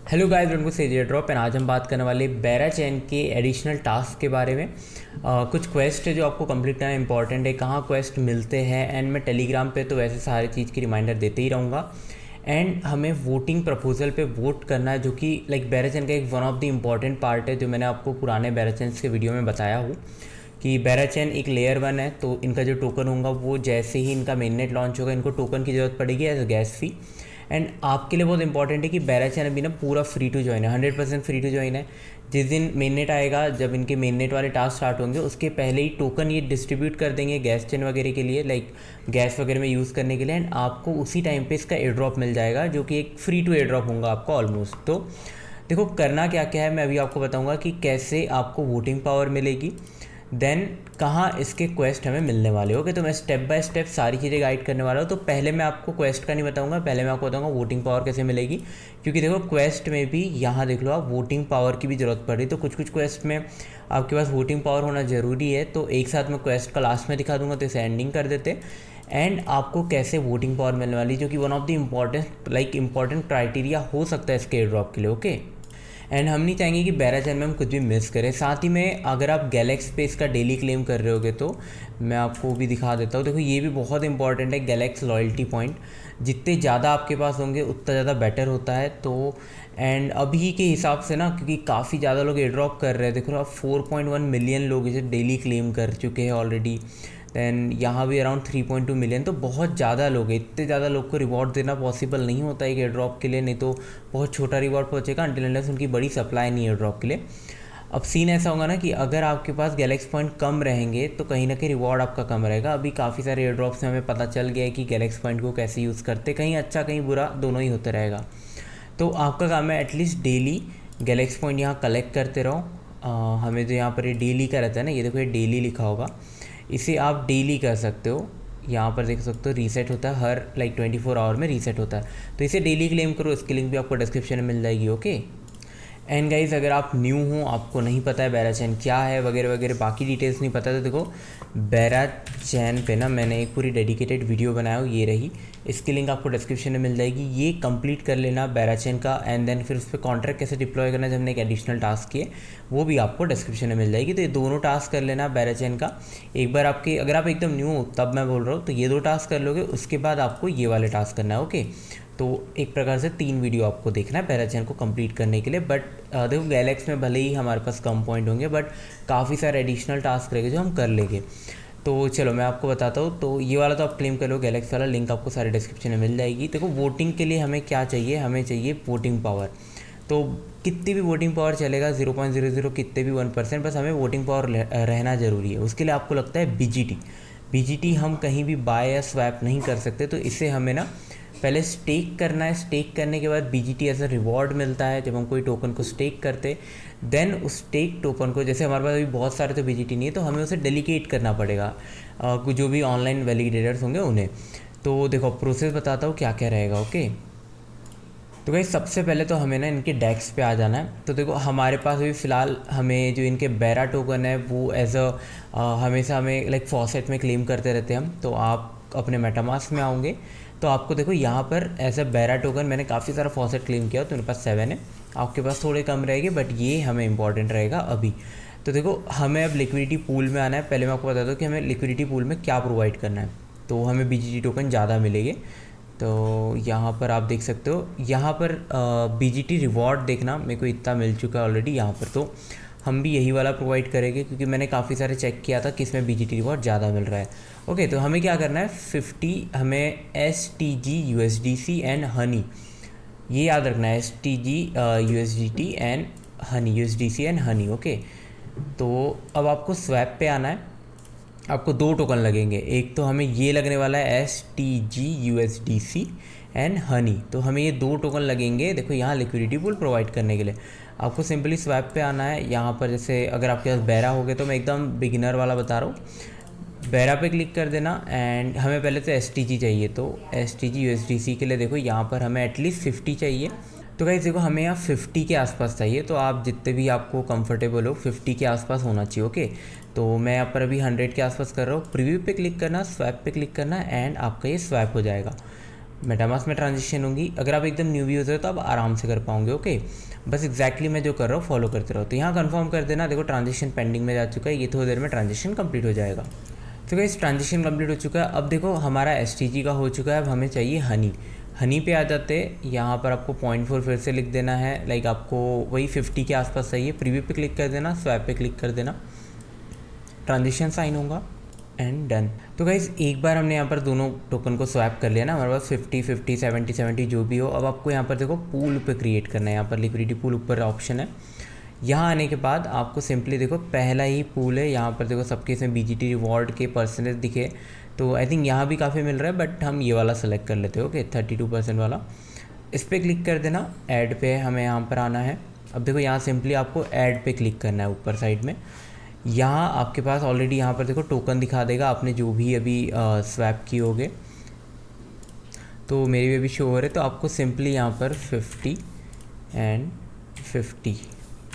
Hello guys, welcome to Sage Drop and आज हम बात करने वाले बेरा चैन के एडिशनल टास्क के बारे में। कुछ क्वेस्ट है जो आपको कंप्लीट करना इंपॉर्टेंट है, कहाँ क्वेस्ट मिलते हैं। एंड मैं टेलीग्राम पे तो वैसे सारी चीज़ की रिमाइंडर देते ही रहूँगा। एंड हमें वोटिंग प्रपोजल पे वोट करना है, जो कि लाइक बेरा चैन का एक one of the important part है, जो मैंने आपको पुराने बेरा चैन्स के वीडियो में बताया हूँ कि बेरा चैन एक लेयर 1 है। तो इनका जो टोकन होगा वो जैसे ही इनका मेननेट लॉन्च होगा, इनको टोकन की ज़रूरत पड़ेगी as a gas fee. And आपके लिए बहुत इंपॉर्टेंट है कि बेरा चैन अभी ना पूरा फ्री टू ज्वाइन है, 100% फ्री टू ज्वाइन है। जिस दिन मेननेट आएगा, जब इनके मेननेट वाले टास्क स्टार्ट होंगे, उसके पहले ही टोकन ये डिस्ट्रीब्यूट कर देंगे गैस चैन वगैरह के लिए, लाइक गैस वगैरह में यूज़ करने के लिए। एंड आपको उसी टाइम पे इसका एयर ड्रॉप मिल जाएगा, जो कि एक फ्री टू एयर ड्रॉप होगा आपको ऑलमोस्ट। तो देखो करना क्या क्या है, मैं अभी आपको बताऊंगा कि कैसे आपको वोटिंग पावर मिलेगी, देन कहाँ इसके क्वेस्ट हमें मिलने वाले। ओके, तो मैं स्टेप बाय स्टेप सारी चीज़ें गाइड करने वाला हूँ। तो पहले मैं आपको क्वेस्ट का नहीं बताऊंगा, पहले मैं आपको बताऊंगा वोटिंग पावर कैसे मिलेगी। क्योंकि देखो क्वेस्ट में भी यहाँ देख लो आप, वोटिंग पावर की भी ज़रूरत पड़ रही। तो कुछ कुछ क्वेस्ट में आपके पास वोटिंग पावर होना ज़रूरी है। तो एक साथ मैं क्वेस्ट का लास्ट में दिखा दूंगा, तो इसे एंडिंग कर देते। एंड आपको कैसे वोटिंग पावर मिलने वाली, जो कि one of the important criteria हो सकता है इसके एयर ड्रॉप के लिए। ओके, एंड हम नहीं चाहेंगे कि बेरा चैन में हम कुछ भी मिस करें। साथ ही में अगर आप गैलेक्स पे इसका डेली क्लेम कर रहे होगे, तो मैं आपको भी दिखा देता हूँ। देखो ये भी बहुत इंपॉर्टेंट है, गैलेक्स लॉयल्टी पॉइंट जितने ज़्यादा आपके पास होंगे उतना ज़्यादा बेटर होता है। तो एंड अभी के हिसाब से ना, क्योंकि काफ़ी ज़्यादा लोग एयर ड्रॉप कर रहे हैं, देखो आप 4.1 मिलियन लोग इसे डेली क्लेम कर चुके हैं ऑलरेडी। दैन यहाँ भी अराउंड 3.2 मिलियन, तो बहुत ज़्यादा लोग हैं। इतने ज़्यादा लोग को रिवॉर्ड देना पॉसिबल नहीं होता है एक एयर ड्रॉप के लिए, नहीं तो बहुत छोटा रिवॉर्ड पहुँचेगा अनटिल अनलेस उनकी बड़ी सप्लाई नहीं है एयर ड्रॉप के लिए। अब सीन ऐसा होगा ना कि अगर आपके पास गैलेक्स पॉइंट कम रहेंगे तो कहीं ना कहीं रिवॉर्ड आपका कम रहेगा। अभी काफ़ी सारे एयर ड्रॉप्स में हमें पता चल गया है कि गैलेक्स पॉइंट को कैसे यूज़ करते, कहीं अच्छा कहीं बुरा दोनों ही होते रहेगा। तो आपका काम है एटलीस्ट डेली गैलेक्स पॉइंट यहाँ कलेक्ट करते रहो। हमें तो यहाँ पर ये डेली का रहता है ना, ये देखो ये डेली लिखा होगा, इसे आप डेली कर सकते हो। यहाँ पर देख सकते हो रीसेट होता है, हर 24 आवर में रीसेट होता है। तो इसे डेली क्लेम करो, इसकी लिंक भी आपको डिस्क्रिप्शन में मिल जाएगी। ओके, एंड गाइज अगर आप न्यू हो, आपको नहीं पता है बेरा चैन क्या है वगैरह वगैरह, बाकी डिटेल्स नहीं पता, तो देखो बेरा चैन पे ना मैंने एक पूरी डेडिकेटेड वीडियो बनाया हो, ये रही, इसकी लिंक आपको डिस्क्रिप्शन में मिल जाएगी। ये कंप्लीट कर लेना बेरा चैन का, एंड देन फिर उस पर कॉन्ट्रैक्ट कैसे डिप्लॉय करना, जब हमने एक एडिशनल टास्क किए, वो भी आपको डिस्क्रिप्शन में मिल जाएगी। तो ये दोनों टास्क कर लेना बेरा चैन का एक बार। आपके अगर आप एकदम न्यू हो तब मैं बोल रहा हूँ, तो ये 2 टास्क कर लोगे, उसके बाद आपको ये वाले टास्क करना है। ओके, तो एक प्रकार से 3 वीडियो आपको देखना है बेरा चैन को कंप्लीट करने के लिए। बट देखो गैलेक्स में भले ही हमारे पास कम पॉइंट होंगे, बट काफ़ी सारे एडिशनल टास्क रहेंगे जो हम कर लेंगे। तो चलो मैं आपको बताता हूँ। तो ये वाला तो आप क्लेम कर लो, गैलेक्स वाला, लिंक आपको सारे डिस्क्रिप्शन में मिल जाएगी। देखो वोटिंग के लिए हमें क्या चाहिए, हमें चाहिए वोटिंग पावर। तो कितनी भी वोटिंग पावर चलेगा, 0.00 कितने भी 1%, बस हमें वोटिंग पावर रहना ज़रूरी है। उसके लिए आपको लगता है बीजीटी हम कहीं भी बाय या स्वैप नहीं कर सकते। तो इसे हमें ना पहले स्टेक करना है। स्टेक करने के बाद बीजीटी एज अ रिवॉर्ड मिलता है जब हम कोई टोकन को स्टेक करते। देन उस स्टेक टोकन को, जैसे हमारे पास अभी बहुत सारे तो बीजीटी नहीं है, तो हमें उसे डेलीकेट करना पड़ेगा जो भी ऑनलाइन वैलिडेटर्स होंगे उन्हें। तो देखो प्रोसेस बताता हूँ क्या क्या रहेगा। ओके, तो भाई सबसे पहले तो हमें ना इनके डेस्क पे आ जाना है। तो देखो हमारे पास अभी फ़िलहाल हमें जो इनके बेरा टोकन है वो एज अ हमेशा हमें लाइक फॉसेट में क्लेम करते रहते हैं हम। तो आप अपने मेटामास्क में आओगे तो आपको देखो यहाँ पर एज अ बेरा टोकन मैंने काफ़ी सारा फॉसेट क्लेम किया, तो मेरे पास 7 है। आपके पास थोड़े कम रहेंगे, बट ये हमें इंपॉर्टेंट रहेगा अभी। तो देखो हमें अब लिक्विडिटी पूल में आना है। पहले मैं आपको बता दूँ कि हमें लिक्विडिटी पूल में क्या प्रोवाइड करना है। तो हमें बीजीटी टोकन ज़्यादा मिलेंगे। तो यहाँ पर आप देख सकते हो, यहाँ पर बीजीटी रिवॉर्ड देखना, मेरे को इतना मिल चुका है ऑलरेडी यहाँ पर। तो हम भी यही वाला प्रोवाइड करेंगे, क्योंकि मैंने काफ़ी सारे चेक किया था किसमें बीजीटी रिवॉर्ड ज़्यादा मिल रहा है। ओके, तो हमें क्या करना है, 50 हमें STG USDC एंड हनी, ये याद रखना है, STG USDT and honey, USDC and honey. Okay, तो अब आपको स्वैप पे आना है। आपको 2 टोकन लगेंगे, एक तो हमें ये लगने वाला है STG USDC एंड हनी। तो हमें ये 2 टोकन लगेंगे। देखो यहाँ लिक्विडिटी पूल प्रोवाइड करने के लिए आपको सिंपली स्वैप पे आना है। यहाँ पर जैसे अगर आपके पास बेरा हो गए, तो मैं एकदम बिगिनर वाला बता रहा हूँ, बेरा पे क्लिक कर देना। एंड हमें पहले तो STG चाहिए, तो STG USDC के लिए देखो यहाँ पर हमें एटलीस्ट 50 चाहिए। तो गाइस देखो हमें यहाँ 50 के आसपास चाहिए। तो आप जितने भी आपको कंफर्टेबल हो 50 के आसपास होना चाहिए। ओके, तो मैं यहाँ पर अभी 100 के आसपास कर रहा हूँ। प्रीव्यू पे क्लिक करना, स्वैप पे क्लिक करना, एंड आपका ये स्वैप हो जाएगा। मेटामास्क में ट्रांजेक्शन होंगी। अगर आप एकदम न्यू यूज़र हो तो आप आराम से कर पाओगे। ओके, बस एग्जैक्टली मैं जो कर रहा हूँ फॉलो करते रहो। तो यहाँ कंफर्म कर देना। देखो ट्रांजेक्शन पेंडिंग में जा चुका है, ये थोड़ी देर में ट्रांजेक्शन कंप्लीट हो जाएगा। तो गाइस ट्रांजेक्शन कंप्लीट हो चुका है। अब देखो हमारा STG का हो चुका है। अब हमें चाहिए हनी पे आ जाते। यहाँ पर आपको 0.4 फिर से लिख देना है। लाइक आपको वही 50 के आसपास चाहिए। प्रीव्यू पे क्लिक कर देना, स्वैप पे क्लिक कर देना, ट्रांजेक्शन साइन होगा एंड डन। तो गाइज़ एक बार हमने यहाँ पर दोनों टोकन को स्वैप कर लिया ना, हमारे पास 50 70 जो भी हो। अब आपको यहाँ पर देखो पूल पे क्रिएट करना है। यहाँ पर लिक्विडिटी पूल ऊपर ऑप्शन है। यहाँ आने के बाद आपको सिंपली देखो पहला ही पूल है। यहाँ पर देखो सबके इसमें BGT रिवॉर्ड के परसेंटेज दिखे, तो आई थिंक यहाँ भी काफ़ी मिल रहा है, बट हम ये वाला सेलेक्ट कर लेते हो। ओके, 32% वाला, इस पर क्लिक कर देना। ऐड पे हमें यहाँ पर आना है। अब देखो यहाँ सिंपली आपको ऐड पे क्लिक करना है ऊपर साइड में। यहाँ आपके पास ऑलरेडी यहाँ पर देखो टोकन दिखा देगा आपने जो भी अभी स्वैप किए होगे, तो मेरी भी अभी शो हो रहे। तो आपको सिंपली यहाँ पर 50 एंड 50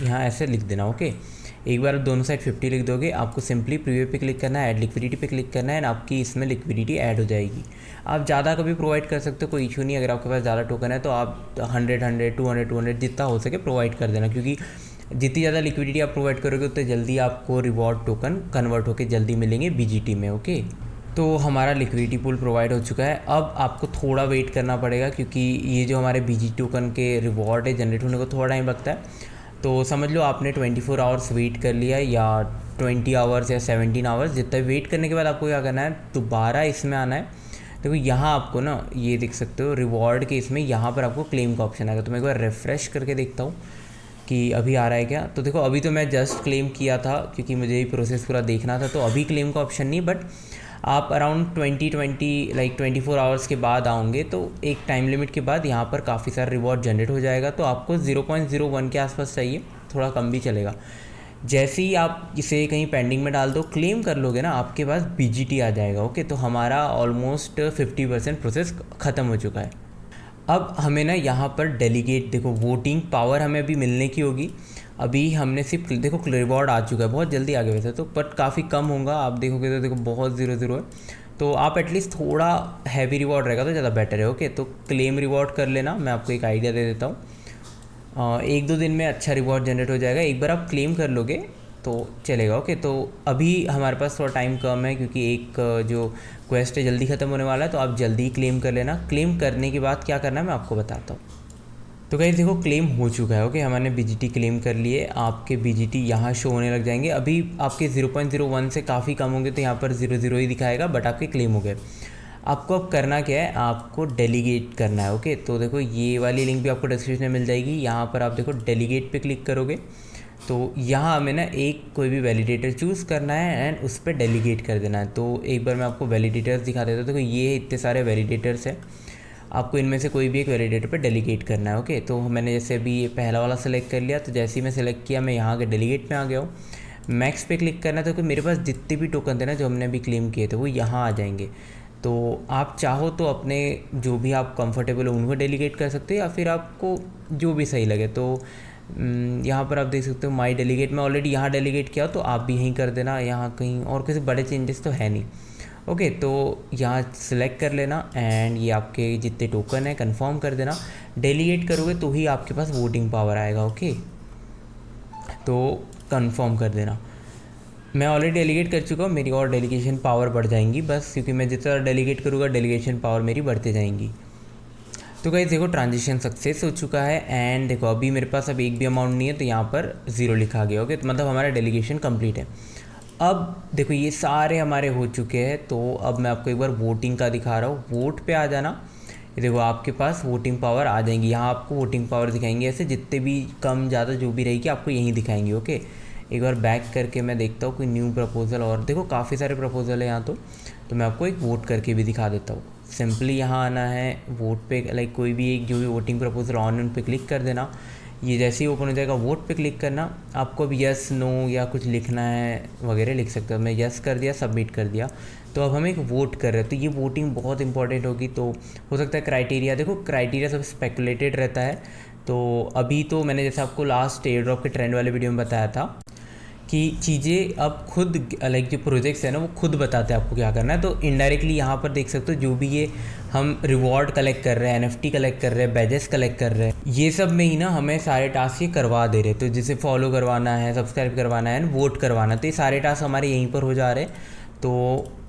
यहाँ ऐसे लिख देना। ओके, एक बार दोनों साइड 50 लिख दोगे, आपको सिंपली प्रीव्यू पे क्लिक करना है, ऐड लिक्विडिटी पे क्लिक करना है, एंड आपकी इसमें लिक्विडिटी ऐड हो जाएगी। आप ज़्यादा कभी प्रोवाइड कर सकते हो, कोई इशू नहीं। अगर आपके पास ज़्यादा टोकन है तो आप 100 200 जितना हो सके प्रोवाइड कर देना, क्योंकि जितनी ज़्यादा लिक्विडिटी आप प्रोवाइड करोगे उतने जल्दी आपको रिवॉर्ड टोकन कन्वर्ट होकर जल्दी मिलेंगे BGT में। ओके, तो हमारा लिक्विडिटी पूल प्रोवाइड हो चुका है। अब आपको थोड़ा वेट करना पड़ेगा, क्योंकि ये जो हमारे BGT टोकन के रिवॉर्ड है जनरेट होने को थोड़ा टाइम लगता है। तो समझ लो आपने 24 आवर्स वेट कर लिया, या 20 आवर्स या 17 आवर्स, जितना वेट करने के बाद आपको क्या करना है, दोबारा इसमें आना है। देखो यहाँ आपको ना ये देख सकते हो रिवॉर्ड के इसमें यहाँ पर आपको क्लेम का ऑप्शन आएगा। तो मैं एक बार रिफ़्रेश करके देखता हूँ कि अभी आ रहा है क्या। तो देखो अभी तो मैं जस्ट क्लेम किया था, क्योंकि मुझे ये प्रोसेस पूरा देखना था, तो अभी क्लेम का ऑप्शन नहीं। बट आप अराउंड 20 लाइक 24 आवर्स के बाद आओगे, तो एक टाइम लिमिट के बाद यहाँ पर काफ़ी सारा रिवॉर्ड जनरेट हो जाएगा। तो आपको 0.01 के आसपास चाहिए, थोड़ा कम भी चलेगा। जैसे ही आप इसे कहीं पेंडिंग में डाल दो, क्लेम कर लोगे ना, आपके पास BGT आ जाएगा। ओके, तो हमारा ऑलमोस्ट 50% प्रोसेस ख़त्म हो चुका है। अब हमें ना यहाँ पर डेलीगेट, देखो वोटिंग पावर हमें अभी मिलने की होगी। अभी हमने सिर्फ देखो रिवॉर्ड आ चुका है, बहुत जल्दी आ गया वैसे तो, बट काफ़ी कम होगा। आप देखोगे तो देखो बहुत 0 है। तो आप एटलीस्ट थोड़ा हैवी रिवॉर्ड रहेगा तो ज़्यादा बेटर है। ओके, तो क्लेम रिवॉर्ड कर लेना। मैं आपको एक आइडिया दे देता हूँ, 1-2 दिन में अच्छा रिवॉर्ड जनरेट हो जाएगा। एक बार आप क्लेम कर लोगे तो चलेगा। ओके, तो अभी हमारे पास थोड़ा टाइम कम है, क्योंकि एक जो क्वेस्ट है जल्दी ख़त्म होने वाला है, तो आप जल्दी ही क्लेम कर लेना। क्लेम करने के बाद क्या करना है मैं आपको बताता हूँ। तो गाइस देखो क्लेम हो चुका है। ओके, हमने BGT क्लेम कर लिए। आपके BGT यहाँ शो होने लग जाएंगे। अभी आपके 0.01 से काफ़ी कम होंगे, तो यहाँ पर 0 ही दिखाएगा, बट आपके क्लेम हो गए। आपको अब करना क्या है, आपको डेलीगेट करना है। ओके, तो देखो ये वाली लिंक भी आपको डिस्क्रिप्शन में मिल जाएगी। यहाँ पर आप देखो डेलीगेट पे क्लिक करोगे, तो यहाँ हमें ना एक कोई भी वैलिडेटर चूज़ करना है एंड उस पर डेलीगेट कर देना है। तो एक बार मैं आपको वैलिडेटर्स दिखा देता हूँ। देखो ये इतने सारे वैलिडेटर्स हैं, आपको इनमें से कोई भी एक वैलिडेटर पे डेलीगेट करना है। ओके, तो मैंने जैसे अभी ये पहला वाला सेलेक्ट कर लिया, तो जैसे ही मैं सेलेक्ट किया मैं यहाँ के डेलीगेट में आ गया हूँ। मैक्स पे क्लिक करना है, तो मेरे पास जितने भी टोकन थे ना जो हमने अभी क्लेम किए थे वो यहाँ आ जाएंगे। तो आप चाहो तो अपने जो भी आप कंफर्टेबल हो उनको डेलीगेट कर सकते हो, या फिर आपको जो भी सही लगे। तो यहाँ पर आप देख सकते हो माई डेलीगेट, मैं ऑलरेडी यहाँ डेलीगेट किया, तो आप भी यहीं कर देना। यहाँ कहीं और किसी बड़े चेंजेस तो है नहीं। ओके, तो यहाँ सिलेक्ट कर लेना एंड ये आपके जितने टोकन है कंफर्म कर देना। डेलीगेट करोगे तो ही आपके पास वोटिंग पावर आएगा। ओके, तो कंफर्म कर देना। मैं ऑलरेडी डेलीगेट कर चुका हूँ, मेरी और डेलीगेशन पावर बढ़ जाएंगी बस, क्योंकि मैं जितना डेलीगेट करूँगा डेलीगेशन पावर मेरी बढ़ते जाएंगी। तो गाइस देखो ट्रांजेक्शन सक्सेस हो चुका है एंड देखो अभी मेरे पास अब एक भी अमाउंट नहीं है, तो यहाँ पर 0 लिखा गया। ओके, तो मतलब हमारा डेलीगेशन कंप्लीट है। अब देखो ये सारे हमारे हो चुके हैं, तो अब मैं आपको एक बार वोटिंग का दिखा रहा हूँ। वोट पे आ जाना, ये देखो आपके पास वोटिंग पावर आ जाएंगी। यहाँ आपको वोटिंग पावर दिखाएंगे, ऐसे जितने भी कम ज़्यादा जो भी रहेगी आपको यहीं दिखाएंगे। ओके, एक बार बैक करके मैं देखता हूँ कोई न्यू प्रपोजल, और देखो काफ़ी सारे प्रपोजल है यहाँ। तो मैं आपको एक वोट करके भी दिखा देता हूँ। सिंपली यहाँ आना है, वोट पे लाइक कोई भी एक जो भी वोटिंग प्रपोजल ऑन उन पे क्लिक कर देना। ये जैसे ही ओपन हो जाएगा वोट पे क्लिक करना। आपको अब यस नो या कुछ लिखना है वगैरह लिख सकते हो। मैं यस कर दिया, सबमिट कर दिया। तो अब हम एक वोट कर रहे हैं, तो ये वोटिंग बहुत इंपॉर्टेंट होगी। तो हो सकता है क्राइटेरिया, देखो क्राइटेरिया सब स्पेकुलेटेड रहता है। तो अभी तो मैंने जैसे आपको लास्ट एयर ड्रॉप के ट्रेंड वाले वीडियो में बताया था कि चीज़ें अब खुद लाइक जो प्रोजेक्ट्स है ना वो खुद बताते हैं आपको क्या करना है। तो इनडायरेक्टली यहाँ पर देख सकते हो जो भी ये हम रिवॉर्ड कलेक्ट कर रहे हैं, NFT कलेक्ट कर रहे हैं, बैजेस कलेक्ट कर रहे हैं, ये सब में ही ना हमें सारे टास्क ये करवा दे रहे। तो जैसे फॉलो करवाना है, सब्सक्राइब करवाना है, वोट करवाना, तो ये सारे टास्क हमारे यहीं पर हो जा रहे हैं। तो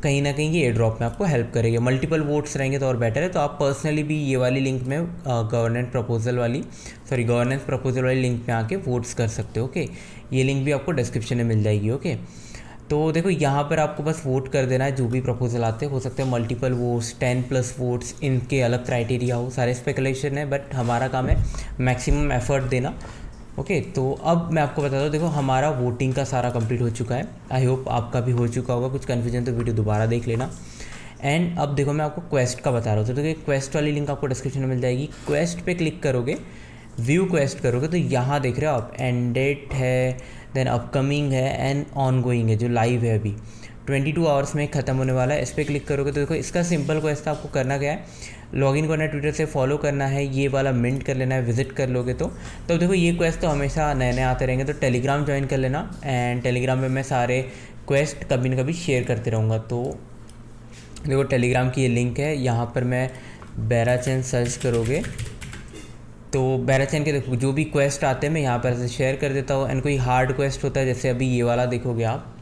कहीं ना कहीं ये एयर ड्रॉप में आपको हेल्प करेगी। मल्टीपल वोट्स रहेंगे तो और बेटर है। तो आप पर्सनली भी ये वाली लिंक में गवर्नेंस प्रपोजल वाली लिंक में आके वोट्स कर सकते हो। ओके, ये लिंक भी आपको डिस्क्रिप्शन में मिल जाएगी। ओके, तो देखो यहाँ पर आपको बस वोट कर देना है जो भी प्रपोजल आते हैं। हो सकते हैं मल्टीपल वोट्स, 10+ वोट्स, इनके अलग क्राइटेरिया हो, सारे स्पेकुलेशन है, बट हमारा काम है मैक्सिमम एफर्ट देना। ओके, तो अब मैं आपको बता दूँ, देखो हमारा वोटिंग का सारा कंप्लीट हो चुका है। आई होप आपका भी हो चुका होगा। कुछ कन्फ्यूजन तो वीडियो दोबारा देख लेना। एंड अब देखो मैं आपको क्वेस्ट का बता रहा हूँ। तो देखिए क्वेस्ट वाली लिंक आपको डिस्क्रिप्शन में मिल जाएगी। क्वेस्ट पे क्लिक करोगे, व्यू क्वेस्ट करोगे, तो यहाँ देख रहे हो आप एंडेड है, देन अपकमिंग है एंड ऑन गोइंग है, जो लाइव है अभी 22 आवर्स में ख़त्म होने वाला है। इस पर क्लिक करोगे तो देखो इसका सिंपल क्वेस्ट आपको करना क्या है, लॉगिन करना है, ट्विटर से फॉलो करना है, ये वाला मिंट कर लेना है, विजिट कर लोगे तो देखो ये क्वेस्ट तो हमेशा नए नए आते रहेंगे। तो टेलीग्राम ज्वाइन कर लेना, एंड टेलीग्राम में मैं सारे क्वेस्ट कभी ना कभी शेयर करते रहूँगा। तो देखो टेलीग्राम की ये लिंक है, यहाँ पर मैं बेराचैन सर्च करोगे तो बेराचैन के देखो जो भी क्वेस्ट आते हैं मैं यहाँ पर से शेयर कर देता हूँ। एंड कोई हार्ड क्वेस्ट होता है, जैसे अभी ये वाला देखोगे आप,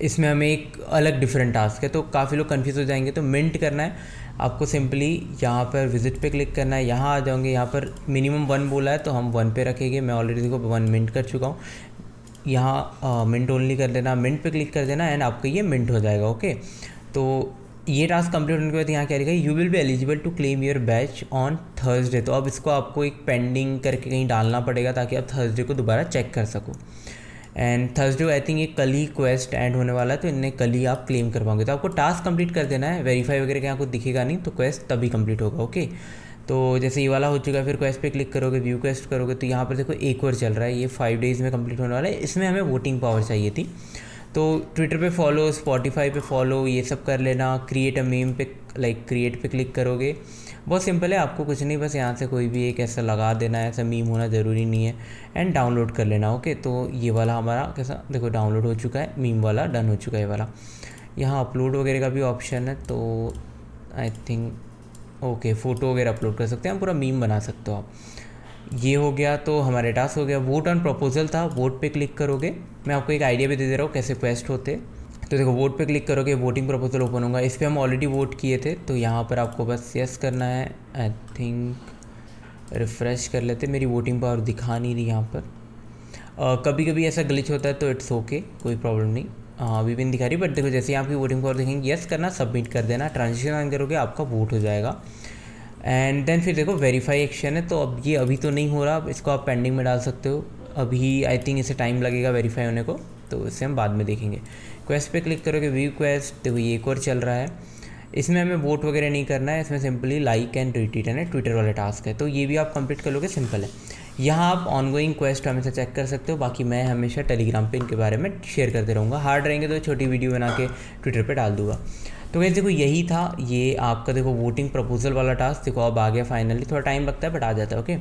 इसमें हमें एक अलग डिफरेंट टास्क है, तो काफ़ी लोग कंफ्यूज हो जाएंगे। तो मिंट करना है आपको, सिंपली यहाँ पर विजिट पे क्लिक करना है, यहाँ आ जाओगे, यहाँ पर मिनिमम 1 बोला है तो हम 1 पे रखेंगे। मैं ऑलरेडी देखो 1 मिंट कर चुका हूँ। यहाँ मिंट ओनली कर देना, मिंट पे क्लिक कर देना एंड आपका ये मिंट हो जाएगा। ओके, तो ये टास्क कंप्लीट होने के बाद यहाँ क्या लिखा है, you will be eligible to claim your badge on Thursday. तो अब इसको आपको एक पेंडिंग करके कहीं डालना पड़ेगा ताकि आप थर्सडे को दोबारा चेक कर सको। एंड थर्सडे आई थिंक ये कल ही क्वेस्ट एंड होने वाला है, तो इन्हें कल ही आप क्लेम कर पाओगे। तो आपको टास्क कंप्लीट कर देना है, वेरीफाई वगैरह का यहाँ कुछ दिखेगा नहीं, तो क्वेस्ट तभी कंप्लीट होगा। ओके, तो जैसे ये वाला हो चुका है, फिर क्वेस्ट पे क्लिक करोगे, व्यू क्वेस्ट करोगे, तो यहाँ पर देखो एक और चल रहा है, ये 5 डेज़ में कंप्लीट होने वाला है। इसमें हमें वोटिंग पावर चाहिए थी। तो ट्विटर पे फॉलो, स्पॉटिफाई पे फॉलो, ये सब कर लेना। क्रिएट अ मीम पे क्रिएट पे क्लिक करोगे, बहुत सिंपल है, आपको कुछ नहीं, बस यहाँ से कोई भी एक ऐसा लगा देना है, ऐसा मीम होना ज़रूरी नहीं है, एंड डाउनलोड कर लेना। ओके, तो ये वाला हमारा कैसा देखो डाउनलोड हो चुका है, मीम वाला डन हो चुका है ये वाला। यहाँ अपलोड वगैरह का भी ऑप्शन है, तो आई थिंक ओके फ़ोटो वगैरह अपलोड कर सकते हैं, पूरा मीम बना सकते हो आप। ये हो गया, तो हमारे टास्क हो गया। वोट ऑन प्रपोजल था, वोट पे क्लिक करोगे, मैं आपको एक आइडिया भी दे दे रहा हूँ कैसे क्वेस्ट होते। तो देखो वोट पे क्लिक करोगे, वोटिंग प्रपोजल ओपन होगा। इस पर हम ऑलरेडी वोट किए थे, तो यहाँ पर आपको बस यस करना है। आई थिंक रिफ़्रेश कर लेते, मेरी वोटिंग पावर दिखा नहीं रही यहाँ पर। कभी कभी ऐसा ग्लिच होता है तो इट्स ओके, कोई प्रॉब्लम नहीं। अभी भी नहीं दिखा रही, बट देखो जैसे आपकी वोटिंग पावर देखेंगे, यस करना, सबमिट कर देना, ट्रांजेक्शन ऑन करोगे, आपका वोट हो जाएगा। एंड देन फिर देखो वेरीफाई एक्शन है, तो अब ये अभी तो नहीं हो रहा, अब इसको आप पेंडिंग में डाल सकते हो। अभी आई थिंक इसे टाइम लगेगा वेरीफाई होने को, तो इसे हम बाद में देखेंगे। क्वेस्ट पे क्लिक करोगे, व्यू क्वेस्ट, देखो ये एक और चल रहा है। इसमें हमें वोट वगैरह नहीं करना है, इसमें सिंपली लाइक एंड रिट्वीट है ना, ट्विटर वाला टास्क है, तो ये भी आप कंप्लीट कर लोगे, सिंपल है। यहाँ आप ऑनगोइंग क्वेस्ट हमेशा चेक कर सकते हो, बाकी मैं हमेशा टेलीग्राम पे इनके बारे में शेयर करते रहूँगा। हार्ड रहेंगे तो छोटी वीडियो बना के ट्विटर पे डाल दूँगा। तो वैसे देखो यही था, ये आपका देखो वोटिंग प्रपोजल वाला टास्क देखो अब आ गया फाइनली। थोड़ा टाइम लगता है बट आ जाता है। ओके,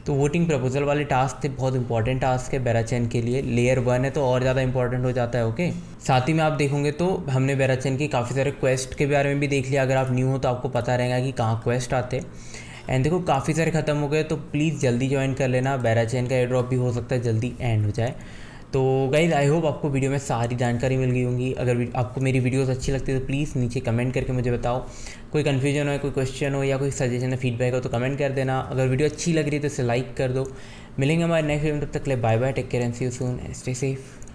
तो वोटिंग प्रपोजल वाले टास्क थे, बहुत इंपॉर्टेंट टास्क है बेराचैन के लिए। लेयर 1 है तो और ज़्यादा इंपॉर्टेंट हो जाता है। ओके, साथ ही में आप देखोगे तो हमने बेराचैन की काफ़ी सारे क्वेस्ट के बारे में भी देख लिया। अगर आप न्यू हो तो आपको पता रहेगा कि कहाँ क्वेस्ट आते हैं। एंड देखो काफ़ी सारे ख़त्म हो गए, तो प्लीज़ जल्दी ज्वाइन कर लेना। बेराचैन का एयर ड्रॉप भी हो सकता है जल्दी एंड हो जाए। तो गाइज़ आई होप आपको वीडियो में सारी जानकारी मिल गई होंगी। अगर आपको मेरी वीडियोस अच्छी लगती है तो प्लीज़ नीचे कमेंट करके मुझे बताओ। कोई कन्फ्यूजन हो, कोई क्वेश्चन हो या कोई सजेशन है, फीडबैक हो तो कमेंट कर देना। अगर वीडियो अच्छी लग रही है तो इसे लाइक कर दो। मिलेंगे हमारे नेक्स्ट वीडियो में, तब तक के लिए bye bye, take care and see you soon, stay safe.